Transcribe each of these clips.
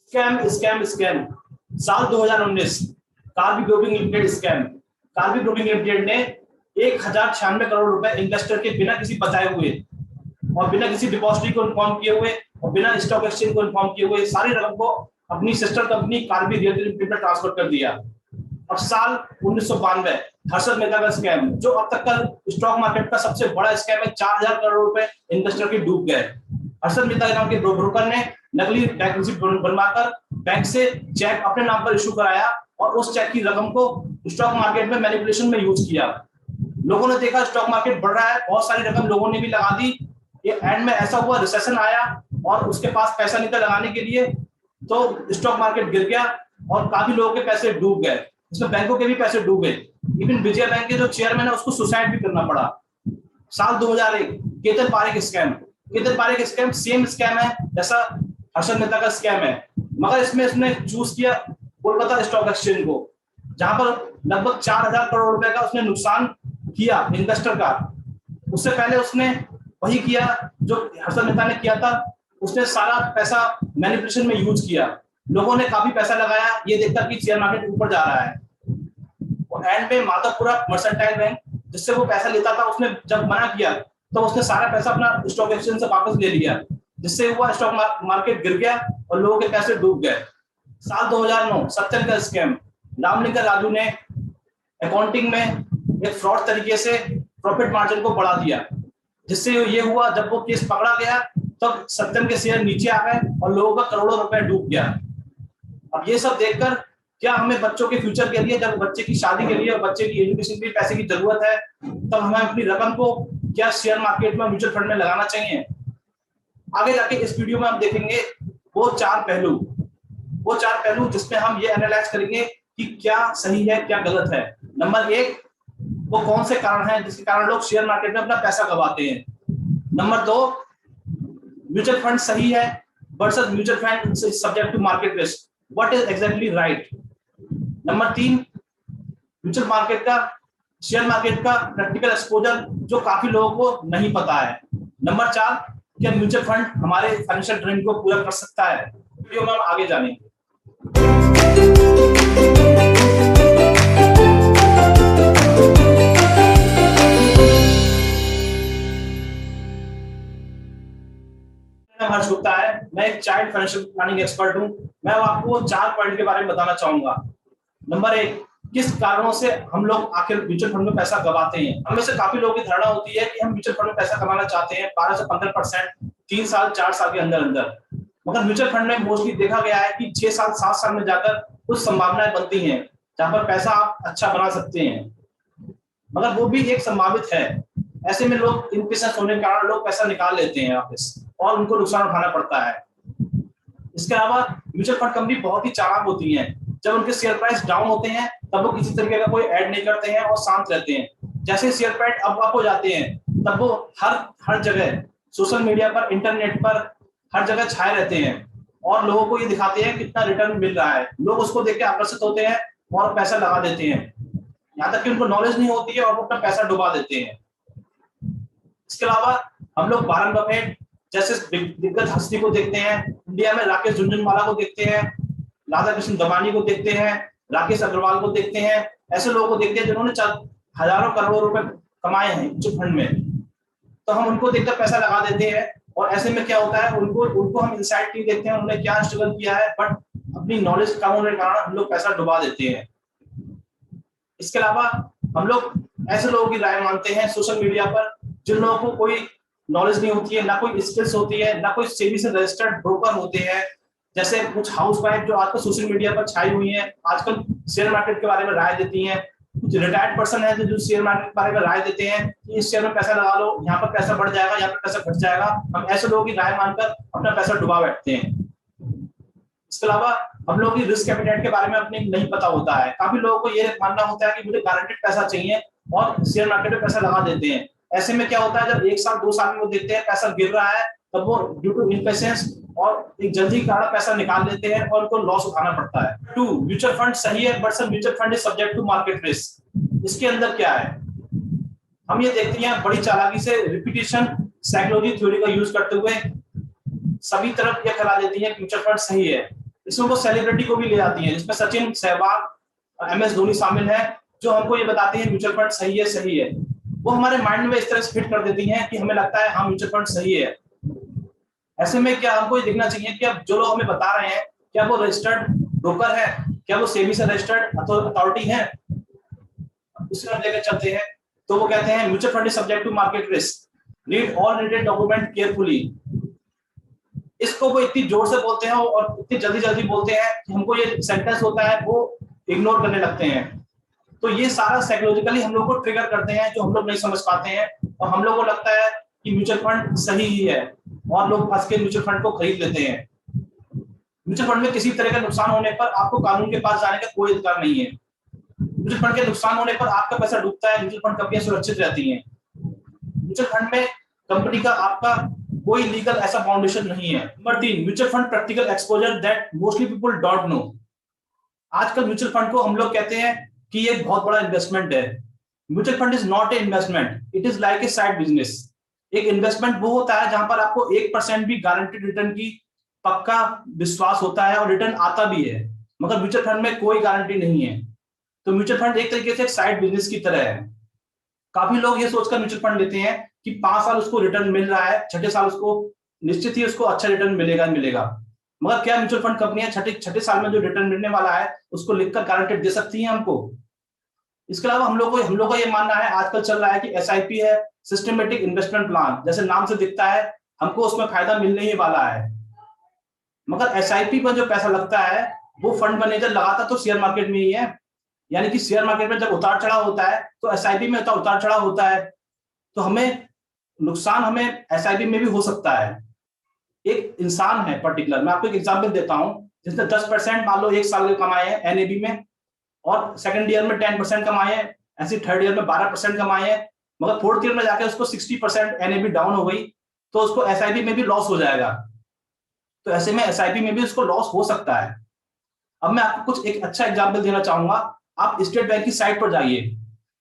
Scam scam scam. साल 2019 Karbi broking limited scam. Karbi broking limited ने 1096 करोड़ रुपए इन्वेस्टर के बिना किसी बताए हुए और बिना किसी डिपॉजिटरी को इन्फॉर्म किए हुए और बिना स्टॉक एक्सचेंज को इन्फॉर्म किए हुए सारी रकम को अपनी sister company Karbi realty limited में ट्रांसफर कर दिया। और साल 1992 हर्षद मेहता का स्कैम, जो अब तक का स्टॉक मार्केट का सबसे बड़ा स्कैम है। 4000 करोड़ रुपए इन्वेस्टर के डूब गए। हर्षद मेहता के नाम के ब्रोकर ने नकली बैंक रिसिप्ट बनवाकर बैंक से चेक अपने नाम पर इशू कराया और उस चेक की रकम को स्टॉक मार्केट में मैनिपुलेशन में यूज किया। लोगों ने देखा स्टॉक मार्केट बढ़ रहा है, बहुत सारी रकम लोगों ने भी लगा दी। ये एंड में ऐसा हुआ, रिसेशन आया और उसके पास पैसा नहीं था लगाने के लिए, तो स्टॉक मार्केट गिर गया और काफी लोगों के पैसे डूब गए। इसमें बैंकों के भी पैसे डूबे। इवन विजय बैंक के जो चेयरमैन है उसको सुसाइड भी करना पड़ा। साल 2001 Ketan Parekh scam. Ketan Parekh scam same scam है जैसा हर्षद मेहता का स्कैम है, मगर इसमें उसने चूज किया कोलकाता स्टॉक एक्सचेंज को, जहां पर लगभग 4000 करोड़ रुपए का उसने नुकसान किया इन्वेस्टर का। उससे पहले उसने वही किया जो हर्षद मेहता ने किया था। उसने सारा पैसा मैनिपुलेशन में यूज किया। लोगों ने काफी पैसा लगाया ये देखकर कि शेयर मार्केट ऊपर जा रहा है। एंड में माधवपुरा मर्सेंटाइल बैंक, जिससे वो पैसा लेता था, उसने जब मना किया तो उसने सारा पैसा अपना स्टॉक एक्सचेंज से वापस ले लिया, जिससे हुआ स्टॉक मार्केट गिर गया और लोगों के पैसे डूब गए। साल 2009 सत्यम का स्कैम। रामलिंगा राजू ने अकाउंटिंग में एक फ्रॉड तरीके से प्रॉफिट मार्जिन को बढ़ा दिया, जिससे ये हुआ जब वो केस पकड़ा गया तब सत्यम के शेयर नीचे आ गए और लोगों का करोड़ों रुपए डूब गया। अब ये सब देखकर क्या हमें बच्चों के फ्यूचर के लिए, जब बच्चे की शादी के लिए और बच्चे की एजुकेशन के लिए पैसे की जरूरत है, तब हमें अपनी रकम को क्या शेयर मार्केट में, म्यूचुअल फंड में लगाना चाहिए? आगे जाके इस वीडियो में हम देखेंगे वो चार पहलू जिसमें हम ये एनालाइज करेंगे कि क्या सही है क्या गलत है। नंबर 1, वो कौन से कारण हैं जिसके कारण लोग शेयर मार्केट में अपना पैसा गवाते हैं। नंबर 2, म्यूचुअल फंड सही है versus mutual fund subject to market risk, what is exactly right. Number 3, mutual market का, शेयर मार्केट का प्रैक्टिकल एक्सपोजर जो काफी लोगों को नहीं पता है। नंबर 4, क्या म्यूचुअल फंड हमारे फाइनेंशियल ड्रीम को पूरा कर सकता है। वीडियो में हम आगे जानेंगे। हर्ष गुप्ता है, मैं एक चाइल्ड फाइनेंशियल प्लानिंग एक्सपर्ट हूं। मैं आपको 4 पॉइंट के बारे में बताना चाहूंगा। नंबर 1, किस कारणों से हम लोग आखिर म्यूचुअल फंड में पैसा गवाते हैं। हमें से काफी लोगों की धारणा होती है कि हम म्यूचुअल फंड में पैसा कमाना चाहते हैं 12 से 15%, 3 साल 4 साल के अंदर अंदर। मगर म्यूचुअल फंड में मोस्टली देखा गया है कि 6 साल 7 साल में जाकर कुछ संभावनाएं बनती हैं जहां पर पैसा आप अच्छा बना सकते हैं, मगर वो भी एक संभावित है। ऐसे में लोग इनपेशेंस होने के कारण लोग पैसा निकाल लेते हैं वापस और उनको नुकसान उठाना पड़ता है। इसके अलावा म्यूचुअल फंड कंपनी बहुत ही चालाक होती हैं। जब उनके शेयर प्राइस डाउन होते हैं तब वो किसी तरीके का कोई ऐड नहीं करते हैं और शांत रहते हैं। जैसे शेयर प्राइस अप हो जाते हैं तब वो हर जगह सोशल मीडिया पर, इंटरनेट पर, हर जगह छाए रहते हैं और लोगों को ये दिखाते हैं कितना रिटर्न मिल रहा है। लोग उसको देख के आकर्षित होते हैं और पैसा लगा देते हैं, यहाँ तक कि उनको नॉलेज नहीं होती है और वो अपना पैसा डुबा देते हैं। इसके अलावा हम लोग वारेन बफेट जैसे दिग्गज हस्ती को देखते हैं, इंडिया में राकेश झुनझुनवाला को देखते हैं, राधाकृष्ण दमानी को देखते हैं, राकेश अग्रवाल को देखते हैं। ऐसे लोगों को देखते हैं जिन्होंने हजारों करोड़ों रुपए कमाए हैं म्यूचुअल फंड में, तो हम उनको देखकर पैसा लगा देते हैं। और ऐसे में क्या होता है, उनको हम इनसाइट नहीं देखते हैं उन्होंने क्या स्ट्रगल किया है, बट अपनी नॉलेज कम होने के कारण हम लोग पैसा डुबा देते हैं। इसके अलावा हम लोग ऐसे लोगों की राय मानते हैं सोशल मीडिया पर जिन लोगों को कोई नॉलेज नहीं होती है, ना कोई स्किल्स होती है, ना कोई सेबी से रजिस्टर्ड ब्रोकर होते हैं। जैसे कुछ हाउसवाइफ जो आजकल सोशल मीडिया पर छाई हुई हैं, आजकल शेयर मार्केट के बारे में राय देती हैं। कुछ रिटायर्ड पर्सन है जो शेयर मार्केट के बारे में राय देते हैं कि इस शेयर में पैसा लगा लो, यहाँ पर पैसा बढ़ जाएगा, यहाँ पर पैसा घट जाएगा। हम ऐसे लोगों की राय मानकर अपना पैसा डुबा बैठते हैं। इसके अलावा हम लोग की रिस्क एपेटाइट के बारे में अपने नहीं पता होता है। काफी लोगों को ये मानना होता है कि मुझे गारंटेड पैसा चाहिए और शेयर मार्केट में पैसा लगा देते हैं। ऐसे में क्या होता है, जब 1 साल 2 साल में वो देखते हैं पैसा गिर रहा है, तब वो ड्यू टू इम्पेशेंस और एक जल्दी कारण पैसा निकाल लेते हैं और उनको लॉस उठाना पड़ता है। 2, म्यूचुअल फंड सही है but mutual fund is subject to market risk. इसके अंदर क्या है, हम ये देखते हैं बड़ी चालाकी से रिपीटेशन साइकोलॉजी थ्योरी का यूज करते हुए सभी तरफ ये करा देती है कि म्यूचुअल फंड सही है। इसमें वो सेलिब्रिटी को भी ले आती हैं, जिसमें सचिन, सहवाग, MS धोनी शामिल है, जो हमको ये बताते हैं म्यूचुअल फंड सही है, सही है। वो हमारे माइंड में इस तरह से फिट कर देती हैं कि हमें लगता है हाँ म्यूचुअल फंड सही है। ऐसे में क्या हमको ये देखना चाहिए कि अब जो लोग हमें बता रहे हैं, क्या वो रजिस्टर्ड ब्रोकर है, क्या वो सेबी से रजिस्टर्ड अथॉरिटी है, उससे हम लेकर चलते हैं। तो वो कहते हैं mutual fund is subject to market risk, read all needed document carefully. इसको वो इतनी जोर से बोलते हैं और इतनी जल्दी जल्दी बोलते हैं कि हमको ये सेंटेंस होता है वो इग्नोर करने लगते हैं। तो ये सारा साइकोलॉजिकली हम लोग को ट्रिगर करते हैं, जो हम लोग नहीं समझ पाते हैं, और हम लोग को लगता है कि म्यूचुअल फंड सही ही है, और लोग फंस के म्यूचुअल फंड को खरीद लेते हैं। म्यूचुअल फंड में किसी तरह का नुकसान होने पर आपको कानून के पास जाने का कोई अधिकार नहीं है। म्यूचुअल फंड के नुकसान होने पर आपका पैसा डूबता है, म्यूचुअल फंड कंपनियां सुरक्षित रहती हैं। म्यूचुअल फंड में कंपनी का आपका कोई लीगल ऐसा फाउंडेशन नहीं है। Number 3, mutual fund practical exposure that mostly people don't know. आजकल म्यूचुअल फंड को हम लोग कहते हैं कि ये बहुत बड़ा इन्वेस्टमेंट है। Mutual fund is not a investment, it is like a side business. एक इन्वेस्टमेंट वो होता है जहां पर आपको 1% भी गारंटेड रिटर्न की पक्का विश्वास होता है और रिटर्न आता भी है, मगर म्यूचुअल फंड में कोई गारंटी नहीं है। तो म्यूचुअल फंड एक तरीके से एक साइड बिजनेस की तरह है। काफी लोग ये सोचकर म्यूचुअल फंड लेते हैं कि 5 साल उसको रिटर्न मिल रहा है, छठे साल उसको निश्चित ही उसको अच्छा रिटर्न मिलेगा। मगर क्या म्यूचुअल फंड कंपनियां छठे साल में जो रिटर्न मिलने वाला है उसको लिखकर गारंटेड दे सकती हैं हमको? इसके अलावा हम लोग को ये मानना है, आजकल चल रहा है कि SIP है, सिस्टमेटिक इन्वेस्टमेंट प्लान, जैसे नाम से दिखता है हमको उसमें फायदा मिलने ही वाला है। मगर SIP पर जो पैसा लगता है वो फंड मैनेजर लगाता तो शेयर मार्केट में ही है। यानी कि शेयर मार्केट में जब उतार चढ़ाव होता है तो SIP में उतार चढ़ाव होता है। तो हमें नुकसान हमें SIP में भी हो सकता है। एक इंसान है पर्टिकुलर, मैं आपको एक एग्जांपल देता हूं, जिसने 10% मान लो एक साल के कमाए हैं NAB में, और सेकंड ईयर में 10% कमाए हैं, ऐसे थर्ड ईयर में 12% कमाए हैं, मगर फोर्थ ईयर में जाके उसको 60% NAB डाउन हो गई, तो उसको SIP में भी लॉस हो जाएगा। तो ऐसे में SIP में भी उसको लॉस हो सकता है। अब मैं आपको कुछ एक अच्छा एग्जाम्पल देना चाहूंगा। आप स्टेट बैंक की साइट पर जाइए,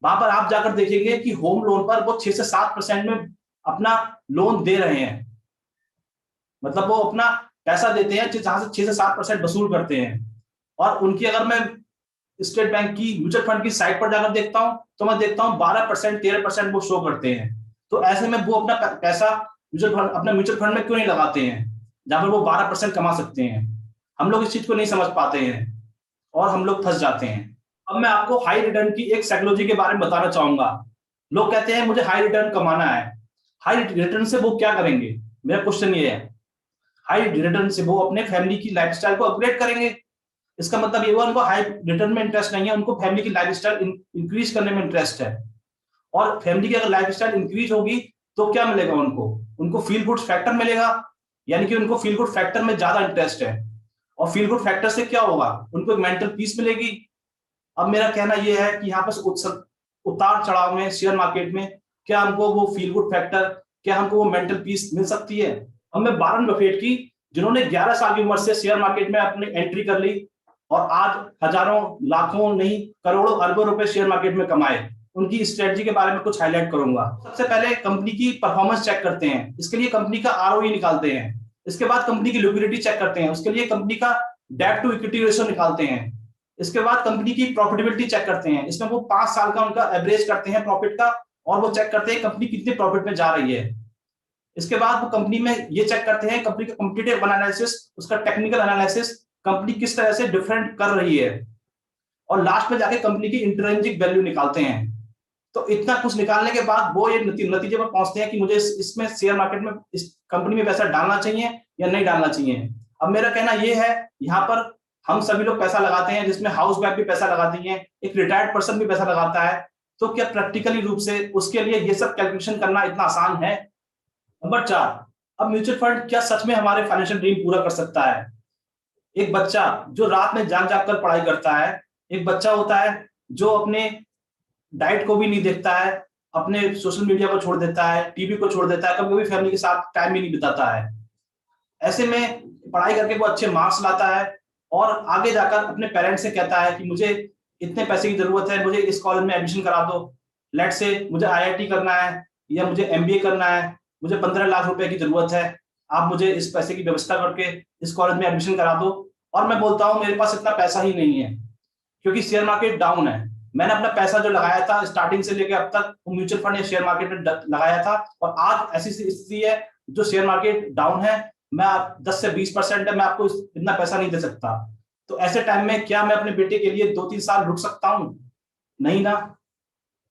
वहां पर आप जाकर देखेंगे कि होम लोन पर वो 6 से 7% में अपना लोन दे रहे हैं। मतलब वो अपना पैसा देते हैं जहां से 6 से 7% वसूल करते हैं। और उनकी अगर मैं स्टेट बैंक की म्यूचुअल फंड की साइट पर जाकर देखता हूं तो मैं देखता हूं 12% 13% वो शो करते हैं। तो ऐसे में वो अपना पैसा म्यूचुअल फंड में क्यों नहीं लगाते हैं जहां पर वो 12% कमा सकते हैं? हम लोग इस चीज को नहीं समझ पाते हैं और हम लोग फंस जाते हैं। अब मैं आपको हाई रिटर्न की एक साइकोलॉजी के बारे में बताना चाहूंगा। लोग कहते हैं मुझे हाई रिटर्न कमाना है। हाई रिटर्न से वो क्या करेंगे? मेरा क्वेश्चन ये है, हाई रिटर्न से वो अपने फैमिली की लाइफस्टाइल को अपग्रेड करेंगे। इसका मतलब ये हुआ उनको हाई रिटर्न में इंटरेस्ट नहीं है, उनको फैमिली की लाइफस्टाइल इंक्रीज करने में इंटरेस्ट है। और फैमिली की अगर लाइफस्टाइल इंक्रीज होगी तो क्या मिलेगा उनको? उनको फील गुड फैक्टर मिलेगा, यानी कि उनको फील गुड फैक्टर में ज्यादा इंटरेस्ट है। और फील गुड फैक्टर से क्या होगा? उनको एक मेंटल पीस मिलेगी। अब मेरा कहना यह है कि यहाँ पर उतार चढ़ाव में शेयर मार्केट में क्या हमको वो फील गुड फैक्टर, क्या हमको वो मेंटल पीस मिल सकती है? अब मैं वारेन बफेट की, जिन्होंने 11 साल की उम्र से शेयर मार्केट में अपनी एंट्री कर ली और आज हजारों लाखों नहीं करोड़ों अरबों रुपए शेयर मार्केट में कमाए, उनकी स्ट्रेटजी के बारे में कुछ हाईलाइट करूंगा। सबसे पहले कंपनी की परफॉर्मेंस चेक करते हैं, इसके लिए कंपनी का ROE निकालते हैं। इसके बाद कंपनी की लिक्विडिटी चेक करते हैं, उसके लिए कंपनी का डेट टू इक्विटी रेशियो निकालते हैं। इसके बाद कंपनी की प्रॉफिटेबिलिटी चेक करते हैं, इसमें वो 5 साल का उनका एवरेज करते हैं प्रॉफिट का, और वो चेक करते हैं कंपनी कितने प्रॉफिट में जा रही है। इसके बाद वो कंपनी में ये चेक करते हैं कंपनी का कॉम्पिटिटिव एनालिसिस, उसका टेक्निकल एनालिसिस, कंपनी किस तरह से डिफरेंट कर रही है, और लास्ट में जाके कंपनी की इंट्रिंसिक वैल्यू निकालते हैं। तो इतना कुछ निकालने के बाद वो ये नतीजे पर पहुंचते हैं कि मुझे इसमें शेयर मार्केट में इस कंपनी में पैसा डालना चाहिए या नहीं डालना चाहिए। अब मेरा कहना ये है, यहाँ पर हम सभी लोग पैसा लगाते हैं, जिसमें हाउस वाइफ भी पैसा लगाती है, एक रिटायर्ड पर्सन भी पैसा लगाता है। तो क्या प्रैक्टिकली रूप से उसके लिए ये सब कैलकुलेशन करना इतना आसान है? नंबर 4, अब म्यूचुअल फंड क्या सच में हमारे फाइनेंशियल ड्रीम पूरा कर सकता है? एक बच्चा जो रात में जाग जाग कर पढ़ाई करता है, एक बच्चा होता है जो अपने डाइट को भी नहीं देखता है, अपने सोशल मीडिया को छोड़ देता है, टीवी को छोड़ देता है, कभी कभी फैमिली के साथ टाइम भी नहीं बिताता है। ऐसे में पढ़ाई करके वो अच्छे मार्क्स लाता है और आगे जाकर अपने पेरेंट्स से कहता है कि मुझे इतने पैसे की जरूरत है, मुझे इस कॉलेज में एडमिशन करा दो। लेट से मुझे IIT करना है या मुझे MBA करना है, मुझे 15 लाख रुपए की जरूरत है, आप मुझे इस पैसे की व्यवस्था करके इस कॉलेज में एडमिशन करा दो। और मैं बोलता हूं मेरे पास इतना पैसा ही नहीं है, क्योंकि शेयर मार्केट डाउन है। मैंने अपना पैसा जो लगाया था स्टार्टिंग से लेकर अब तक, वो म्यूचुअल फंड या शेयर मार्केट में लगाया था, और आज ऐसी स्थिति है जो शेयर मार्केट डाउन है, मैं 10 से 20% है, मैं आपको इतना पैसा नहीं दे सकता। तो ऐसे टाइम में क्या मैं अपने बेटे के लिए 2-3 साल रुक सकता हूँ? नहीं ना।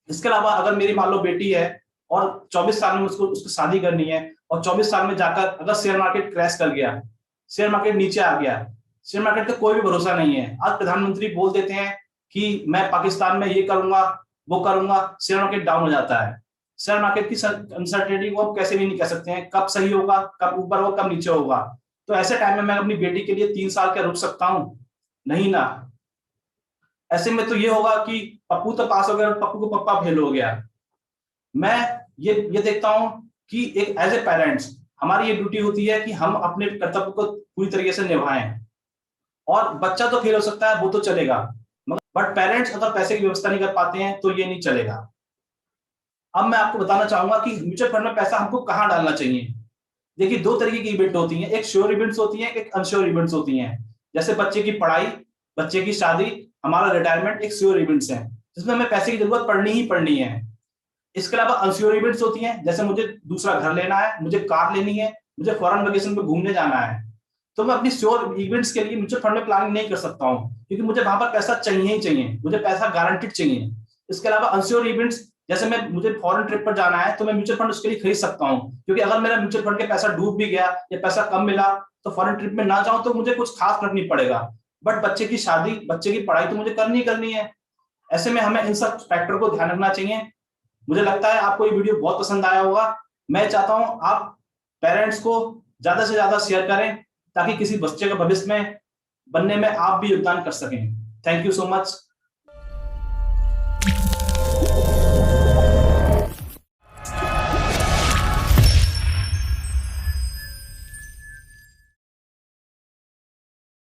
इसके अलावा अगर मेरी मान लो बेटी है और 24 साल में उसको शादी करनी है, और 24 साल में जाकर अगर शेयर मार्केट क्रैश कर गया, शेयर मार्केट नीचे आ गया, शेयर मार्केट का कोई भी भरोसा नहीं है। आज प्रधानमंत्री बोल देते हैं कि मैं पाकिस्तान में ये करूंगा वो करूंगा, शेयर मार्केट डाउन हो जाता है। शेयर मार्केट की अनसर्टेनिटी को आप कैसे भी नहीं कह सकते हैं, कब सही होगा, कब ऊपर होगा, कब नीचे होगा। तो ऐसे टाइम में मैं अपनी बेटी के लिए 3 साल क्या रुक सकता हूँ? नहीं ना। ऐसे में तो ये होगा कि पप्पू तो पास हो गया, पप्पू को पप्पा फेल हो गया। मैं ये देखता हूं कि एक एज ए पेरेंट्स हमारी ये ड्यूटी होती है कि हम अपने कर्तव्य को पूरी तरीके से निभाएं। और बच्चा तो फेल हो सकता है, वो तो चलेगा, मगर बट पेरेंट्स अगर पैसे की व्यवस्था नहीं कर पाते हैं तो ये नहीं चलेगा। अब मैं आपको बताना चाहूंगा कि म्यूचुअल फंड में पैसा हमको कहाँ डालना चाहिए। देखिए, 2 तरीके की इवेंट होती हैं, एक श्योर इवेंट्स होती हैं, एक अनश्योर इवेंट्स होती हैं। जैसे बच्चे की पढ़ाई, बच्चे की शादी, हमारा रिटायरमेंट एक श्योर इवेंट्स है, जिसमें हमें पैसे की जरूरत पड़नी ही पड़नी है। इसके अलावा अनश्योर इवेंट्स होती हैं, जैसे मुझे दूसरा घर लेना है, मुझे कार लेनी है, मुझे फॉरेन वेकेशन पे घूमने जाना है, तो मैं अपनी श्योर इवेंट्स के लिए म्यूचुअल फंड में प्लानिंग नहीं कर सकता हूँ, क्योंकि मुझे वहां पर पैसा चाहिए ही चाहिए, मुझे पैसा गारंटेड चाहिए। इसके अलावा अनश्योर इवेंट्स, जैसे मुझे फॉरेन ट्रिप पर जाना है, तो मैं म्यूचुअल फंड उसके लिए खरीद सकता हूँ, क्योंकि अगर मेरा म्यूचुअल फंड के पैसा डूब भी गया या पैसा कम मिला तो फॉरेन ट्रिप में ना जाऊं तो मुझे कुछ खास फर्क नहीं पड़ेगा। बट बच्चे की शादी, बच्चे की पढ़ाई तो मुझे करनी है। ऐसे में हमें इन सब फैक्टर को ध्यान रखना चाहिए। मुझे लगता है आपको ये वीडियो बहुत पसंद आया होगा। मैं चाहता हूं आप पेरेंट्स को ज्यादा से ज्यादा शेयर करें, ताकि किसी बच्चे के भविष्य में बनने में आप भी योगदान कर सकें। Thank you so much.